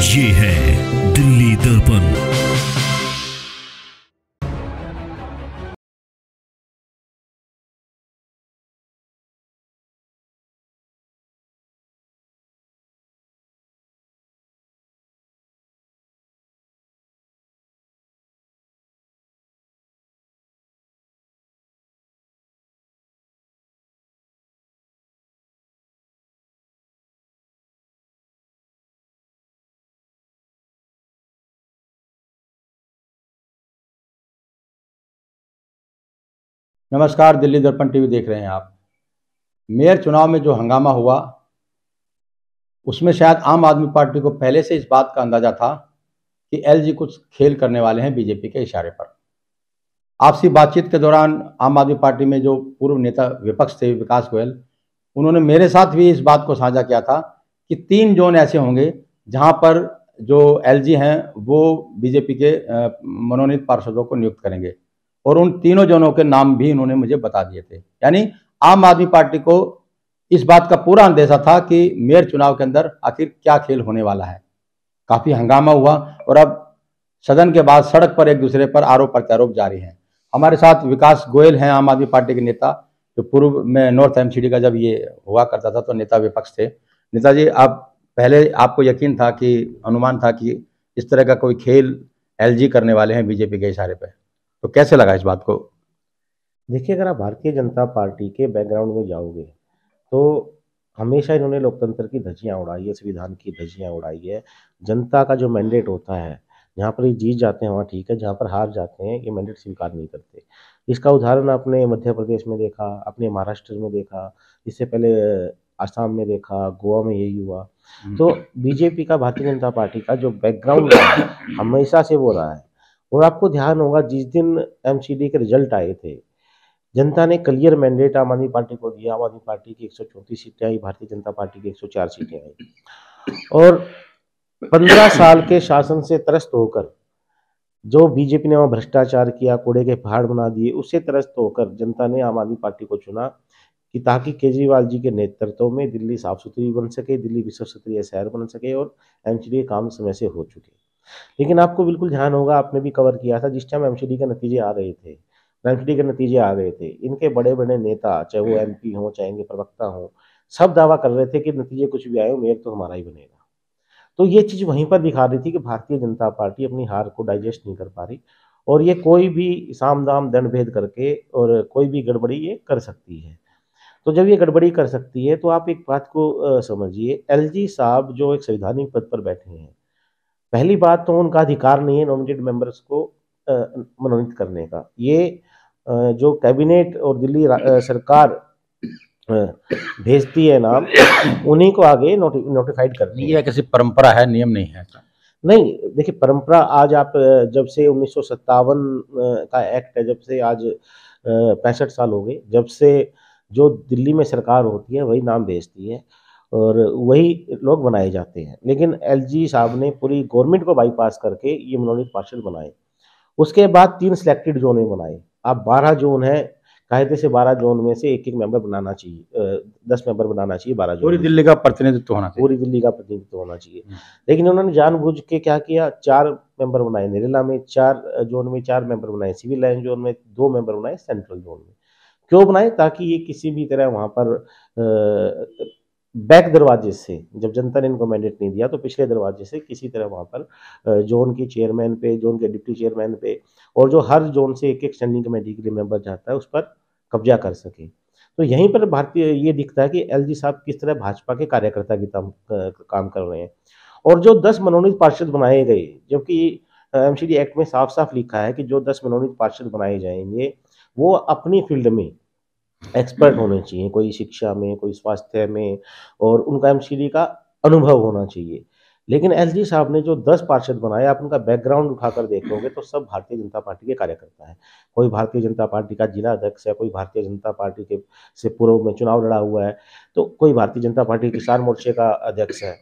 ये है दिल्ली दर्पण। नमस्कार, दिल्ली दर्पण टीवी देख रहे हैं आप। मेयर चुनाव में जो हंगामा हुआ उसमें शायद आम आदमी पार्टी को पहले से इस बात का अंदाजा था कि एलजी कुछ खेल करने वाले हैं बीजेपी के इशारे पर। आपसी बातचीत के दौरान आम आदमी पार्टी में जो पूर्व नेता विपक्ष थे विकास गोयल, उन्होंने मेरे साथ भी इस बात को साझा किया था कि 3 जोन ऐसे होंगे जहां पर जो एलजी हैं वो बीजेपी के मनोनीत पार्षदों को नियुक्त करेंगे, और उन तीनों जोनों के नाम भी उन्होंने मुझे बता दिए थे। यानी आम आदमी पार्टी को इस बात का पूरा अंदेशा था कि मेयर चुनाव के अंदर आखिर क्या खेल होने वाला है। काफी हंगामा हुआ और अब सदन के बाद सड़क पर एक दूसरे पर आरोप प्रत्यारोप जारी हैं। हमारे साथ विकास गोयल हैं, आम आदमी पार्टी के नेता, जो पूर्व में नॉर्थ एमसीडी का जब ये हुआ करता था तो नेता विपक्ष थे। नेताजी, आप पहले आपको यकीन था कि अनुमान था कि इस तरह का कोई खेल एलजी करने वाले हैं बीजेपी के इशारे पे, तो कैसे लगा इस बात को? देखिए, अगर आप भारतीय जनता पार्टी के बैकग्राउंड में जाओगे तो हमेशा इन्होंने लोकतंत्र की धज्जियां उड़ाई है, संविधान की धज्जियां उड़ाई है। जनता का जो मैंडेट होता है, जहाँ पर ये जीत जाते हैं वहाँ ठीक है, जहाँ पर हार जाते हैं ये मैंडेट स्वीकार नहीं करते। इसका उदाहरण आपने मध्य प्रदेश में देखा, अपने महाराष्ट्र में देखा, इससे पहले आसाम में देखा, गोवा में यही हुआ। तो बीजेपी का, भारतीय जनता पार्टी का जो बैकग्राउंड रहा है हमेशा से वो रहा है। और आपको ध्यान होगा, जिस दिन एमसीडी के रिजल्ट आए थे, जनता ने क्लियर मैंडेट आम आदमी पार्टी को दिया। आम आदमी पार्टी की 134 सीटें आई, भारतीय जनता पार्टी की 104 सीटें आई। और 15 साल के शासन से त्रस्त होकर जो बीजेपी ने वहाँ भ्रष्टाचार किया, कूड़े के पहाड़ बना दिए, उससे त्रस्त होकर जनता ने आम आदमी पार्टी को चुना कि ताकि केजरीवाल जी के नेतृत्व में दिल्ली साफ सुथरी बन सके, दिल्ली विश्व स्तरीय शहर बन सके और एमसीडी काम समय से हो चुके। लेकिन आपको बिल्कुल ध्यान होगा, आपने भी कवर किया था, जिस टाइम एमसीडी के नतीजे आ रहे थे, एमसीडी के नतीजे आ गए थे, इनके बड़े बड़े नेता, चाहे वो एमपी हों चाहे इनके प्रवक्ता हों, सब दावा कर रहे थे कि नतीजे कुछ भी आए, मेयर तो हमारा ही बनेगा। तो ये चीज़ वहीं पर दिखा रही थी कि भारतीय जनता पार्टी अपनी हार को डाइजेस्ट नहीं कर पा रही और ये कोई भी साम दाम दंड भेद करके और कोई भी गड़बड़ी ये कर सकती है। तो जब ये गड़बड़ी कर सकती है तो आप एक बात को समझिए, एलजी साहब जो एक संवैधानिक पद पर बैठे हैं, पहली बात तो उनका अधिकार नहीं है नॉमिनेटेड मेंबर्स को मनोनीत करने का। ये जो कैबिनेट और दिल्ली सरकार भेजती है नाम, उन्हीं को आगे नोटिफाइड करती है। ये कैसी परंपरा है, नियम नहीं है ऐसा? नहीं, देखिए, परंपरा आज आप जब से 1957 का एक्ट है, जब से आज 65 साल हो गए, जब से जो दिल्ली में सरकार होती है वही नाम भेजती है और वही लोग बनाए जाते हैं। लेकिन एलजी साहब ने पूरी गवर्नमेंट को बाईपास करके ये मनोनीत पार्षद बनाए। उसके बाद 3 सिलेक्टेड जोन बनाए। अब 12 जोन है, कायदे से 12 जोन में से एक मेंबर बनाना चाहिए, 10 मेंबर बनाना चाहिए 12 जोन। पूरी दिल्ली का प्रतिनिधित्व होना चाहिए। पूरी दिल्ली का प्रतिनिधित्व होना चाहिए। लेकिन उन्होंने जानबूझ के क्या किया, 4 मेंबर बनाए नरेला में, 4 जोन में 4 मेंबर बनाए, सिविल लाइन जोन में 2 मेंबर बनाए, सेंट्रल जोन में। क्यों बनाए? ताकि ये किसी भी तरह वहाँ पर बैक दरवाजे से, जब जनता ने इनको मैंडेट नहीं दिया तो पिछले दरवाजे से किसी तरह वहाँ पर जोन की चेयरमैन पे, जोन के डिप्टी चेयरमैन पे और जो हर जोन से एक स्टैंडिंग कमेटी के लिए मेंबर जाता है उस पर कब्जा कर सके। तो यहीं पर भारतीय ये दिखता है कि एलजी साहब किस तरह भाजपा के कार्यकर्ता की काम कर रहे हैं। और जो 10 मनोनीत पार्षद बनाए गए, जबकि एमसीडी एक्ट में साफ साफ लिखा है कि जो 10 मनोनीत पार्षद बनाए जाएंगे वो अपनी फील्ड में एक्सपर्ट होने चाहिए, कोई शिक्षा में, कोई स्वास्थ्य में, और उनका एमसीडी का अनुभव होना चाहिए। लेकिन एलजी साहब ने जो 10 पार्षद बनाए, आप उनका बैकग्राउंड उठाकर देखोगे तो सब भारतीय जनता पार्टी के कार्यकर्ता हैं। कोई भारतीय जनता पार्टी का जिला अध्यक्ष है, कोई भारतीय जनता पार्टी के से पूर्व में चुनाव लड़ा हुआ है, तो कोई भारतीय जनता पार्टी किसान मोर्चे का अध्यक्ष है।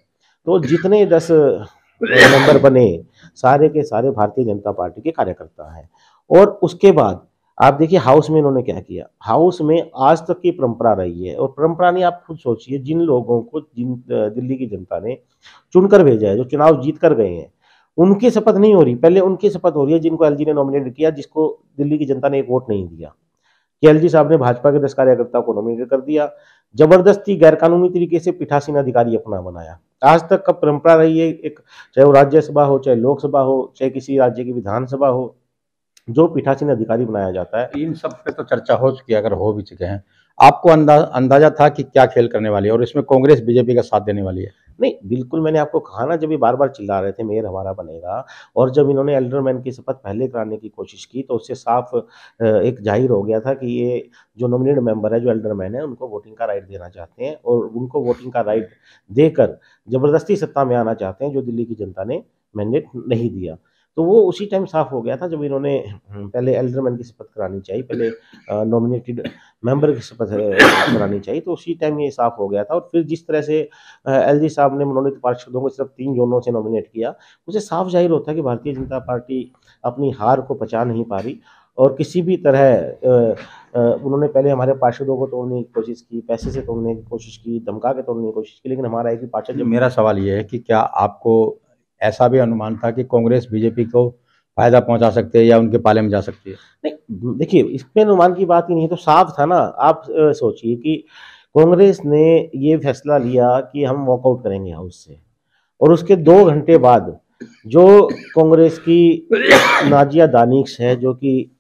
तो जितने 10 मेंबर बने, सारे के सारे भारतीय जनता पार्टी के कार्यकर्ता हैं। और उसके बाद आप देखिए हाउस में इन्होंने क्या किया। हाउस में आज तक की परंपरा रही है, और परंपरा नहीं, आप खुद सोचिए, जिन लोगों को दिल्ली की जनता ने चुनकर भेजा है, जो चुनाव जीत कर गए हैं, उनकी शपथ नहीं हो रही। पहले उनकी शपथ हो रही है जिनको एलजी ने नॉमिनेट किया, जिसको दिल्ली की जनता ने एक वोट नहीं दिया। कि एलजी साहब ने भाजपा के 10 कार्यकर्ताओं को नॉमिनेट कर दिया, जबरदस्ती गैरकानूनी तरीके से पीठासीन अधिकारी अपना बनाया। आज तक का परंपरा रही है, एक चाहे वो राज्यसभा हो, चाहे लोकसभा हो, चाहे किसी राज्य की विधानसभा हो, जो पीठासीन अधिकारी बनाया जाता है। इन सब पे तो चर्चा हो चुकी है, अगर हो भी चुके हैं। आपको अंदाजा था कि क्या खेल करने वाली है और इसमें कांग्रेस बीजेपी का साथ देने वाली है? नहीं, बिल्कुल, मैंने आपको कहा ना, जब ये बार-बार चिल्ला रहे थे मेयर हमारा बनेगा, और जब इन्होंने एल्डरमैन की शपथ पहले कराने की कोशिश की, तो उससे साफ एक ज़ाहिर हो गया था कि ये जो नॉमिनेट मेंबर है, जो एल्डरमैन है, उनको वोटिंग का राइट देना चाहते हैं, और उनको वोटिंग का राइट देकर ज़बरदस्ती सत्ता में आना चाहते हैं, जो दिल्ली की जनता ने मैंडेट नहीं दिया। तो वो उसी टाइम साफ हो गया था जब इन्होंने पहले एल्डरमैन की शपथ करानी चाहिए, पहले नॉमिनेटेड मेंबर की शपथ करानी चाहिए, तो उसी टाइम ये साफ हो गया था। और फिर जिस तरह से एलजी साहब ने मनोनीत पार्षदों को सिर्फ 3 जोनों से नॉमिनेट किया, उससे साफ ज़ाहिर होता है कि भारतीय जनता पार्टी अपनी हार को पचा नहीं पा रही, और किसी भी तरह उन्होंने पहले हमारे पार्षदों को तोड़ने की कोशिश की, पैसे से तोड़ने की कोशिश की, धमका के तोड़ने की कोशिश की, लेकिन हमारा एक ही पार्षद जो मेरा सवाल ये है कि क्या आपको ऐसा भी अनुमान था कि कांग्रेस बीजेपी को फायदा पहुंचा सकती है या उनके पाले में जा सकती है? नहीं, देखिए, इसमें अनुमान की बात ही नहीं है, तो साफ था ना। आप सोचिए कि कांग्रेस ने ये फैसला लिया कि हम वॉकआउट करेंगे हाउस से, और उसके 2 घंटे बाद जो कांग्रेस की नाजिया दानिश है, जो कि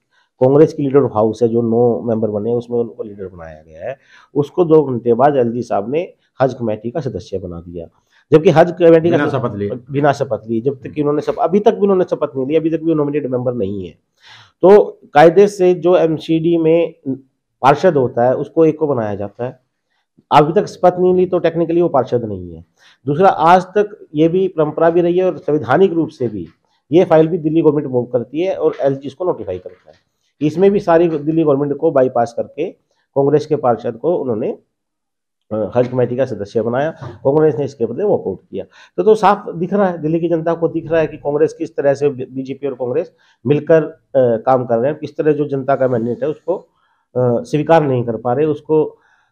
कांग्रेस की लीडर ऑफ हाउस है, जो 9 मेंबर बने उसमें उनको लीडर बनाया गया है, उसको 2 घंटे बाद एलजी साहब ने हज कमेटी का सदस्य बना दिया। जबकि हज कमेटी बिना शपथ लिए? बिना शपथ लिए, जब तक कि उन्होंने अभी तक भी उन्होंने शपथ नहीं ली, अभी तक भी नॉमिनेटेड मेंबर नहीं है। तो कायदे से जो एमसीडी में पार्षद होता है, उसको एक को बनाया जाता है। अभी तक शपथ नहीं ली, तो टेक्निकली वो पार्षद नहीं है। दूसरा, आज तक ये भी परंपरा भी रही है, और संवैधानिक रूप से भी ये फाइल भी दिल्ली गवर्नमेंट मूव करती है, और एलजी इसको नोटिफाई करता है। इसमें भी सारी दिल्ली गवर्नमेंट को बाईपास करके कांग्रेस के पार्षद को उन्होंने हज कमेटी का सदस्य बनाया। कांग्रेस ने इसके बदले वॉकआउट किया। तो साफ दिख रहा है, दिल्ली की जनता को दिख रहा है कि कांग्रेस किस तरह से, बीजेपी और कांग्रेस मिलकर काम कर रहे हैं, किस तरह जो जनता का मैंडेट है उसको स्वीकार नहीं कर पा रहे, उसको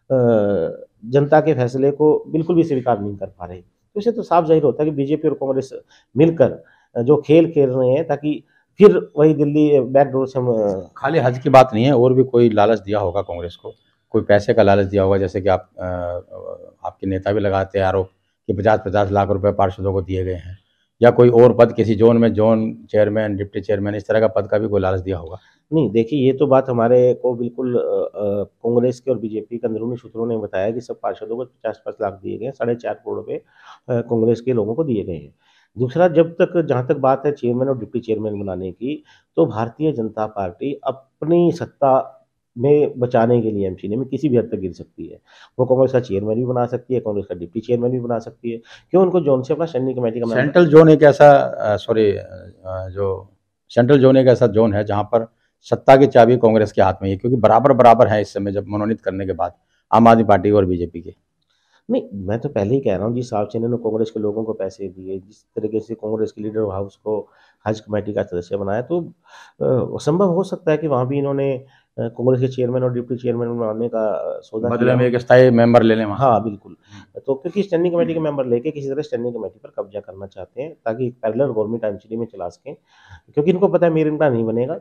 जनता के फैसले को बिल्कुल भी स्वीकार नहीं कर पा रहे। तो इससे तो साफ जाहिर होता है कि बीजेपी और कांग्रेस मिलकर जो खेल खेल रहे हैं, ताकि फिर वही दिल्ली बैकडोर से हम खाली हज की बात नहीं है, और भी कोई लालच दिया होगा कांग्रेस को, कोई पैसे का लालच दिया होगा, जैसे कि आपके नेता भी लगाते हैं आरोप कि 50-50 लाख रुपए पार्षदों को दिए गए हैं, या कोई और पद किसी जोन में, जोन चेयरमैन, डिप्टी चेयरमैन, इस तरह का पद का भी कोई लालच दिया होगा? नहीं, देखिए, ये तो बात हमारे को बिल्कुल कांग्रेस के और बीजेपी के अंदरूनी सूत्रों ने बताया कि सब पार्षदों को 50-50 लाख दिए गए, 4.5 करोड़ रुपए कांग्रेस के लोगों को दिए गए हैं। दूसरा, जहाँ तक बात है चेयरमैन और डिप्टी चेयरमैन बनाने की, तो भारतीय जनता पार्टी अपनी सत्ता में बचाने के लिए एमसीडी में किसी भी हद तक गिर सकती है। वो कांग्रेस का चेयरमैन भी बना सकती है, कांग्रेस का डिप्टी चेयरमैन भी बना सकती है। क्यों? उनको जोन से अपना स्टैंडिंग कमेटी का सेंट्रल जोन एक ऐसा जो सेंट्रल जोन एक ऐसा जोन है जहां पर सत्ता की चाबी कांग्रेस के हाथ में है, क्योंकि बराबर बराबर है इस समय, जब मनोनीत करने के बाद आम आदमी पार्टी और बीजेपी के। नहीं, मैं तो पहले ही कह रहा हूँ, जिस हिसाब से इन्होंने कांग्रेस के लोगों को पैसे दिए, जिस तरीके से कांग्रेस के लीडर हाउस को हज कमेटी का सदस्य बनाया, तो संभव हो सकता है कि वहाँ भी इन्होंने कांग्रेस के चेयरमैन और डिप्टी चेयरमैन बनाने का सौदा बदले किया में हो। एक स्थायी मेंबर ले लें वहाँ से। हाँ, बिल्कुल। तो क्योंकि स्टैंडिंग कमेटी के मेंबर लेके किसी तरह स्टैंडिंग कमेटी पर कब्जा करना चाहते हैं, ताकि एक पैरेलल गवर्नमेंट एमसीडी में चला सकें, क्योंकि इनको पता है मेयर इनका नहीं बनेगा।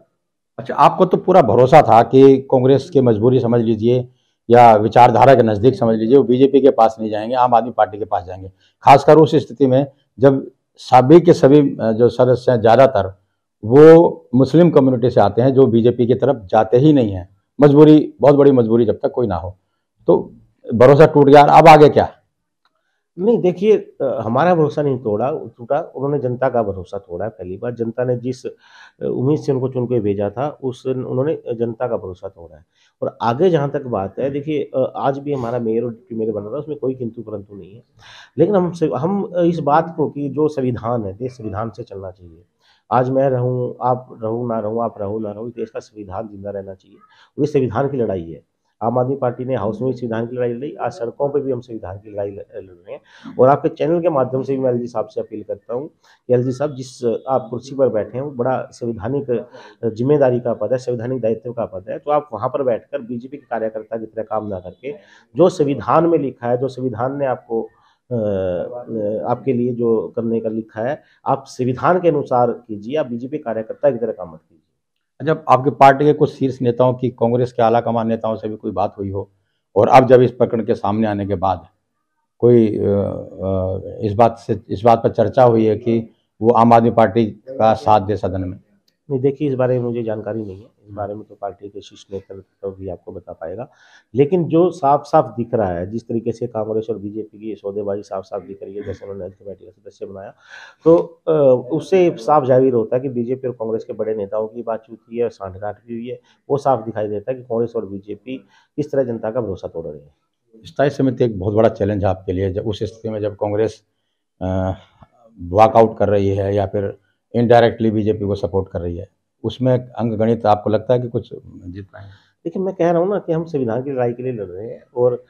अच्छा, आपको तो पूरा भरोसा था कि कांग्रेस की मजबूरी समझ लीजिए या विचारधारा के नज़दीक समझ लीजिए, वो बीजेपी के पास नहीं जाएंगे, आम आदमी पार्टी के पास जाएंगे, खासकर उस स्थिति में जब सभी के सभी जो सदस्य हैं ज़्यादातर वो मुस्लिम कम्युनिटी से आते हैं, जो बीजेपी की तरफ जाते ही नहीं हैं। मजबूरी, बहुत बड़ी मजबूरी, जब तक कोई ना हो तो भरोसा टूट गया। अब आगे क्या? नहीं, देखिए, हमारा भरोसा नहीं टूटा, उन्होंने जनता का भरोसा तोड़ा है। पहली बार जनता ने जिस उम्मीद से उनको चुन के भेजा था, उन्होंने जनता का भरोसा तोड़ा है। और आगे जहाँ तक बात है, देखिए, आज भी हमारा मेयर और डिप्टी मेयर बन रहा है, उसमें कोई किंतु परंतु नहीं है। लेकिन हम इस बात को कि जो संविधान है, देश संविधान से चलना चाहिए। आज मैं रहूँ, आप रहूँ ना रहूँ, आप रहो ना रहो, देश का संविधान जिंदा रहना चाहिए, और ये संविधान की लड़ाई है। आम आदमी पार्टी ने हाउस में भी संविधान की लड़ाई लड़ी, आज सड़कों पे भी हम संविधान की लड़ाई लड़ रहे हैं। और आपके चैनल के माध्यम से भी मैं एलजी साहब से अपील करता हूँ कि एलजी साहब, जिस आप कुर्सी पर बैठे हैं वो बड़ा संवैधानिक जिम्मेदारी का पद है, संवैधानिक दायित्व का पद है, तो आप वहाँ पर बैठकर बीजेपी के कार्यकर्ता की तरह काम ना करके जो संविधान में लिखा है, जो संविधान ने आपको आपके लिए जो करने का लिखा है, आप संविधान के अनुसार कीजिए, आप बीजेपी कार्यकर्ता की तरह काम मत कीजिए। जब आपके पार्टी के कुछ शीर्ष नेताओं की कांग्रेस के आला कमान नेताओं से भी कोई बात हुई हो, और अब जब इस प्रकरण के सामने आने के बाद कोई इस बात पर चर्चा हुई है कि वो आम आदमी पार्टी का साथ दे सदन में? नहीं, देखिए, इस बारे में मुझे जानकारी नहीं है। इस बारे में तो पार्टी के शीर्ष नेतृत्व भी आपको बता पाएगा। लेकिन जो साफ-साफ दिख रहा है, जिस तरीके से कांग्रेस और बीजेपी की सौदेबाजी साफ-साफ दिख रही है, जैसे उन्होंने हेल्थ कमेटी का सदस्य बनाया, तो उससे साफ ज़ाहिर होता है कि बीजेपी और कांग्रेस के बड़े नेताओं की बातचीत हुई है, सांठ-गांठ भी हुई है। वो साफ दिखाई देता है कि कांग्रेस और बीजेपी किस तरह जनता का भरोसा तोड़ रहे हैं। स्थायी समिति एक बहुत बड़ा चैलेंज है आपके लिए। जब उस स्थिति में जब कांग्रेस वॉकआउट कर रही है या फिर इनडायरेक्टली बीजेपी को सपोर्ट कर रही है, उसमें अंकगणित आपको लगता है कि कुछ जीत पाएंगे? देखिए, मैं कह रहा हूँ ना कि हम संविधान की लड़ाई के लिए लड़ रहे हैं, और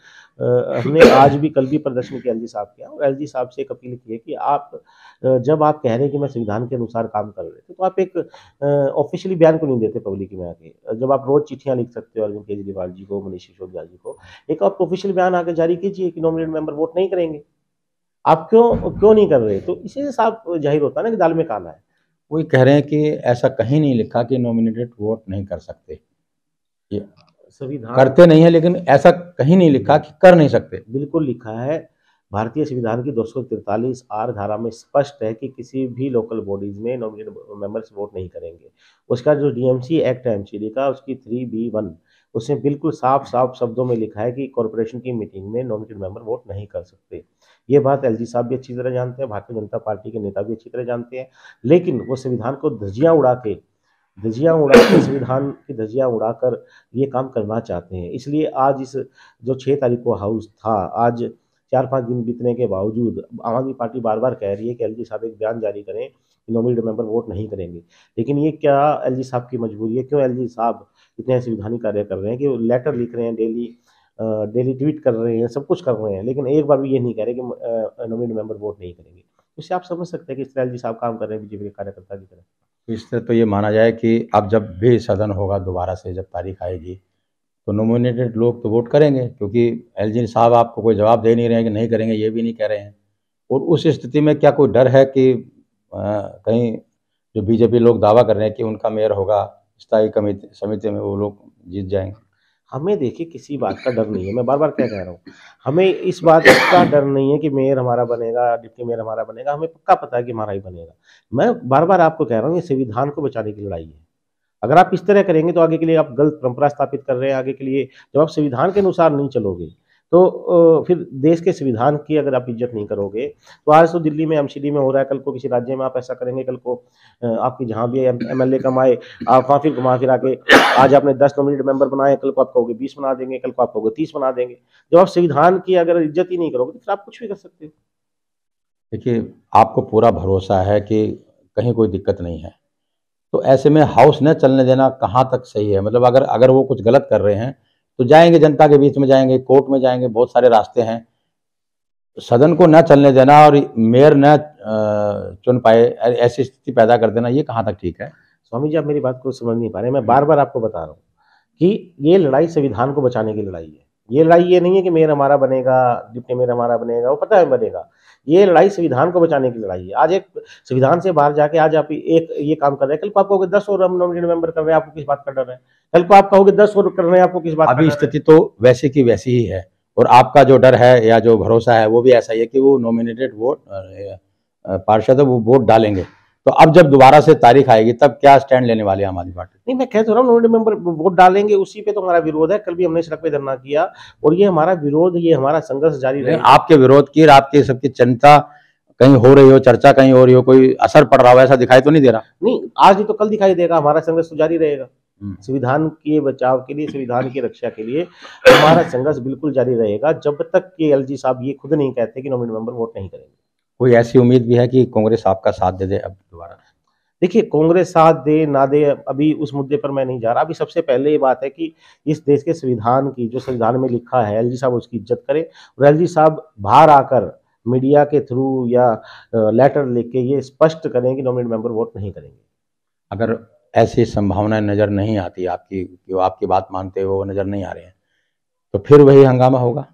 हमने आज भी कल भी प्रदर्शन किया एलजी साहब के यहाँ, और एलजी साहब से एक अपील की है कि आप जब आप कह रहे हैं कि मैं संविधान के अनुसार काम कर रहे थे, तो आप एक ऑफिशियली बयान क्यों नहीं देते पब्लिक में आके? जब आप रोज चिट्ठियां लिख सकते हो अरविंद केजरीवाल जी को, मनीष सिसोदिया जी को, एक आप ऑफिशियल बयान आके जारी कीजिए कि नॉमिनेटेड मेंबर वोट नहीं करेंगे। आप क्यों नहीं कर रहे? तो इसी से साफ जाहिर होता है ना कि दाल में काला है। कोई कह रहे हैं कि ऐसा कहीं नहीं लिखा कि नॉमिनेटेड वोट नहीं कर सकते। ये संविधान करते नहीं है, लेकिन ऐसा कहीं नहीं लिखा कि कर नहीं सकते। बिल्कुल लिखा है। भारतीय संविधान की 243 आर धारा में स्पष्ट है कि किसी भी लोकल बॉडीज में नॉमिनेटेड मेंबर्स वोट नहीं करेंगे। उसका जो डीएमसी एक्ट है एमसीडी का, उसकी 3B1, उसमें बिल्कुल साफ-साफ शब्दों में लिखा है कि कॉर्पोरेशन की मीटिंग में नॉमिनेटेड मेंबर वोट नहीं कर सकते। ये बात एलजी साहब भी अच्छी तरह जानते हैं, भारतीय जनता पार्टी के नेता भी अच्छी तरह जानते हैं। लेकिन वो संविधान को संविधान की धज्जियां उड़ाकर ये काम करना चाहते हैं। इसलिए आज इस जो 6 तारीख को हाउस था, आज 4-5 दिन बीतने के बावजूद आम आदमी पार्टी बार-बार कह रही है कि एलजी साहब एक बयान जारी करें कि नॉमिनेटेड मेंबर वोट नहीं करेंगे। लेकिन ये क्या एलजी साहब की मजबूरी है? क्यों एलजी साहब इतने संवैधानिक कार्य कर रहे हैं कि वो लेटर लिख रहे हैं, डेली ट्वीट कर रहे हैं, सब कुछ कर रहे हैं, लेकिन एक बार भी ये नहीं कह रहे कि नॉमिनेटेड मेंबर वोट नहीं करेंगे। उससे आप समझ सकते हैं कि इस तरह एलजी साहब काम कर रहे हैं बीजेपी के कार्यकर्ता की तरह। इस तरह तो ये माना जाए कि अब जब भी सदन होगा दोबारा से, जब तारीख आएगी, तो नॉमिनेटेड लोग तो वोट करेंगे, क्योंकि एलजी साहब आपको कोई जवाब दे नहीं रहे हैं कि नहीं करेंगे, ये भी नहीं कह रहे हैं। और उस स्थिति में क्या कोई डर है कि कहीं जो बीजेपी लोग दावा कर रहे हैं कि उनका मेयर होगा, स्थायी समिति में वो लोग जीत जाएंगे? हमें देखिए किसी बात का डर नहीं है। मैं बार-बार क्या कह रहा हूँ, हमें इस बात का डर नहीं है कि मेयर हमारा बनेगा, डिप्टी मेयर हमारा बनेगा, हमें पक्का पता है कि हमारा ही बनेगा। मैं बार-बार आपको कह रहा हूँ, ये संविधान को बचाने की लड़ाई है। अगर आप इस तरह करेंगे तो आगे के लिए आप गलत परंपरा स्थापित कर रहे हैं। आगे के लिए जब आप संविधान के अनुसार नहीं चलोगे, तो फिर देश के संविधान की अगर आप इज्जत नहीं करोगे, तो आज तो दिल्ली में एमसीडी में हो रहा है, कल को किसी राज्य में आप ऐसा करेंगे, कल को आपकी जहाँ भी एमएलए कमाए, आप वहाँ फिर घुमा फिरा के आज आपने 10 नॉमिनेटेड मेंबर बनाए, कल को आप कहोगे 20 बना देंगे, कल को आप कहोगे 30 बना देंगे। जब आप संविधान की अगर इज्जत ही नहीं करोगे, तो फिर आप कुछ भी कर सकते हो। देखिए, आपको पूरा भरोसा है कि कहीं कोई दिक्कत नहीं है, तो ऐसे में हाउस न चलने देना कहाँ तक सही है? मतलब अगर वो कुछ गलत कर रहे हैं तो जाएंगे, जनता के बीच में जाएंगे, कोर्ट में जाएंगे, बहुत सारे रास्ते हैं। सदन को न चलने देना और मेयर न चुन पाए, ऐसी स्थिति पैदा कर देना, ये कहाँ तक ठीक है? स्वामी जी, आप मेरी बात को समझ नहीं पा रहे। मैं बार-बार आपको बता रहा हूँ कि ये लड़ाई संविधान को बचाने की लड़ाई है। ये लड़ाई ये नहीं है कि मेयर हमारा बनेगा, डिप्टी मेयर हमारा बनेगा, वो पता है बनेगा। ये लड़ाई संविधान को बचाने की लड़ाई है। आज एक संविधान से बाहर जाके आज आप एक ये काम कर रहे हैं, कल को आप कहोगे 10 और हम नॉमिनेटेड मेंबर कर रहे हैं, आपको किस बात का डर है? कल को आप कहोगे 10 और कर रहे हैं, आपको किस बात का डर है? अभी स्थिति तो वैसी की वैसी ही है, और आपका जो डर है या जो भरोसा है वो भी ऐसा ही है कि वो नॉमिनेटेड वोट पार्षद वो वोट डालेंगे। तो अब जब दोबारा से तारीख आएगी, तब क्या स्टैंड लेने वाले आम आदमी पार्टी? नहीं, मैं कह तो रहा हूँ नॉमिनेटेड मेंबर वोट डालेंगे, उसी पे तो हमारा विरोध है। कल भी हमने सड़क पे धरना किया, और ये हमारा विरोध, ये हमारा संघर्ष जारी रहेगा। आपके विरोध की और आपकी सबकी चिंता कहीं हो रही हो, चर्चा कहीं हो रही हो, कोई असर पड़ रहा हो, ऐसा दिखाई तो नहीं दे रहा? नहीं, आज नहीं तो कल दिखाई देगा। हमारा संघर्ष तो जारी रहेगा। संविधान के बचाव के लिए, संविधान की रक्षा के लिए हमारा संघर्ष बिल्कुल जारी रहेगा, जब तक कि एलजी साहब ये खुद नहीं कहते कि नॉमिनेटेड मेंबर वोट नहीं करेंगे। कोई ऐसी उम्मीद भी है कि कांग्रेस आपका साथ दे दे अब दोबारा? देखिए, कांग्रेस साथ दे ना दे, अभी उस मुद्दे पर मैं नहीं जा रहा। अभी सबसे पहले ये बात है कि इस देश के संविधान की, जो संविधान में लिखा है, एलजी साहब उसकी इज्जत करें और एलजी साहब बाहर आकर मीडिया के थ्रू या लेटर लिख के ये स्पष्ट करें कि नॉमिनेटेड मेंबर वोट नहीं करेंगे। अगर ऐसी संभावनाएं नज़र नहीं आती आपकी, जो आपकी बात मानते हो वो नज़र नहीं आ रहे हैं, तो फिर वही हंगामा होगा।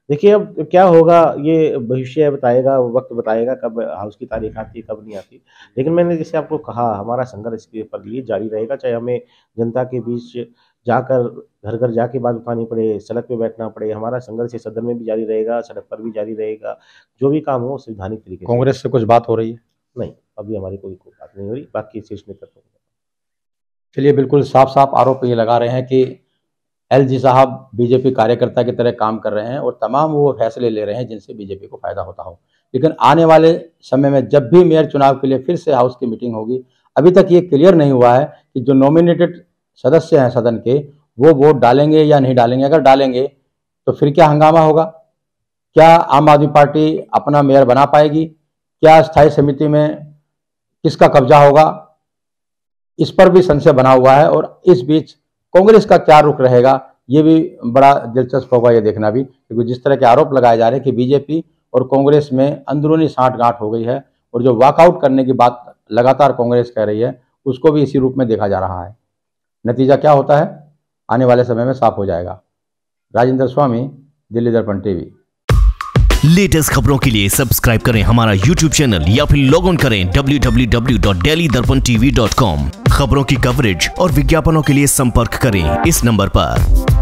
देखिए, अब क्या होगा ये भविष्य बताएगा, वक्त बताएगा कब हाउस की तारीख आती है, कब नहीं आती। लेकिन मैंने जैसे आपको कहा, हमारा संघर्ष इसके पर लिए जारी रहेगा, चाहे हमें जनता के बीच जाकर घर घर जाके बात उठानी पड़े, सड़क पे बैठना पड़े। हमारा संघर्ष ये सदन में भी जारी रहेगा, सड़क पर भी जारी रहेगा। जो भी काम हो संवैधानिक तरीके से। कांग्रेस से कुछ बात हो रही है? नहीं, अभी हमारी कोई बात नहीं हो रही, बाकी शीर्ष नेतृत्व। चलिए, बिल्कुल साफ साफ आरोप ये लगा रहे हैं कि एलजी साहब बीजेपी कार्यकर्ता की तरह काम कर रहे हैं और तमाम वो फैसले ले रहे हैं जिनसे बीजेपी को फायदा होता हो। लेकिन आने वाले समय में जब भी मेयर चुनाव के लिए फिर से हाउस की मीटिंग होगी, अभी तक ये क्लियर नहीं हुआ है कि जो नॉमिनेटेड सदस्य हैं सदन के, वो वोट डालेंगे या नहीं डालेंगे। अगर डालेंगे तो फिर क्या हंगामा होगा? क्या आम आदमी पार्टी अपना मेयर बना पाएगी? क्या स्थायी समिति में किसका कब्जा होगा? इस पर भी संशय बना हुआ है। और इस बीच कांग्रेस का क्या रुख रहेगा, ये भी बड़ा दिलचस्प होगा ये देखना भी, क्योंकि जिस तरह के आरोप लगाए जा रहे हैं कि बीजेपी और कांग्रेस में अंदरूनी साठगांठ हो गई है और जो वॉकआउट करने की बात लगातार कांग्रेस कह रही है, उसको भी इसी रूप में देखा जा रहा है। नतीजा क्या होता है आने वाले समय में साफ हो जाएगा। राजेंद्र स्वामी, दिल्ली दर्पण टीवी। लेटेस्ट खबरों के लिए सब्सक्राइब करें हमारा YouTube चैनल या फिर लॉग ऑन करें www.delhidarpantv.com। खबरों की कवरेज और विज्ञापनों के लिए संपर्क करें इस नंबर पर।